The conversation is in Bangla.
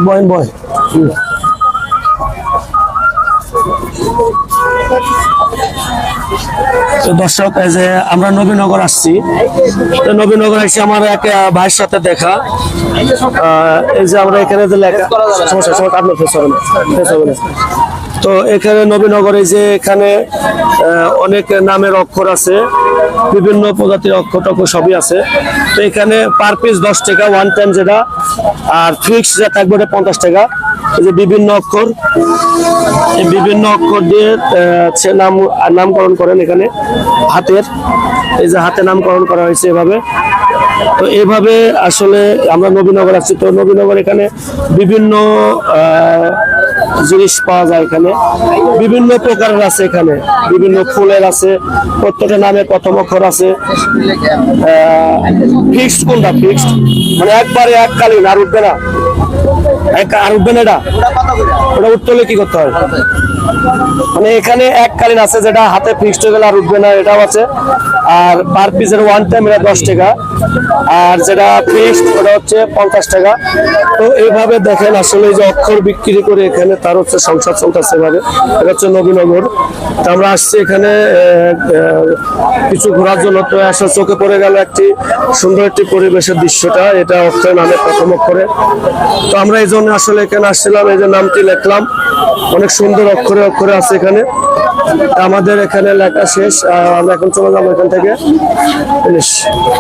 বয় বয় তো দর্শক, এই যে আমরা নবীনগর আসছি, তো নবীনগর এসে আমার এক ভাইয়ের সাথে দেখা। এই যে আমরা এখানে যে লেখা সমস্যা সমস্যা আপনার ফেস হবে না। তো এখানে নবীনগরে যে এখানে অনেক নামের অক্ষর আছে, বিভিন্ন প্রজাতির অক্ষর টক্ষর সবই আছে। তো এখানে পার পিস 10 টাকা ওয়ান টাইম যেটা, আর ফিক্স যা থাকবে ওটা 50 টাকা। এই যে বিভিন্ন অক্ষর, এই বিভিন্ন অক্ষর দিয়ে নামকরণ করেন এখানে হাতের, এই যে হাতে নামকরণ করা হয়েছে এভাবে। তো এইভাবে আসলে আমরা নবীনগর আছি। তো নবীনগর এখানে বিভিন্ন জিনিস পাওয়া যায়, এখানে বিভিন্ন প্রকারের আছে, এখানে বিভিন্ন ফুলের আছে, প্রত্যেকটা নামে প্রথম অক্ষর আছে। ফিক্সড কোনটা? ফিক্সড মানে একবারে এককালীন, আর উঠবে না, আর উঠবে না। এটা ওটা উঠতে হলে কি করতে হয়? মানে এখানে এককালীন আছে, যেটা হাতে ফিক্সড হয়ে গেলে আর উঠবে না, এটাও আছে। আর পার পিসের ওয়ান টাইম এটা 10 টাকা, আর যেটা ফিক্সড ওটা হচ্ছে 50 টাকা। তো এইভাবে দেখেন আসলে যে অক্ষর বিক্রি করে এখানে তার হচ্ছে সংসার চলতেছে এভাবে। এটা হচ্ছে নবীনগর। তো আমরা আসছি এখানে কিছু ঘোরার জন্য। তো আসলে চোখে পড়ে গেল একটি সুন্দর একটি পরিবেশের দৃশ্যটা, এটা অক্ষরের নামে প্রথম অক্ষরে। তো আমরা এই জন্য আসলে এখানে আসছিলাম, এই যে নামটি লিখলাম, অনেক সুন্দর অক্ষরে অক্ষরে আছে এখানে। আমাদের এখানে লেখা শেষ, আমরা এখন চলে যাবো এখান থেকে।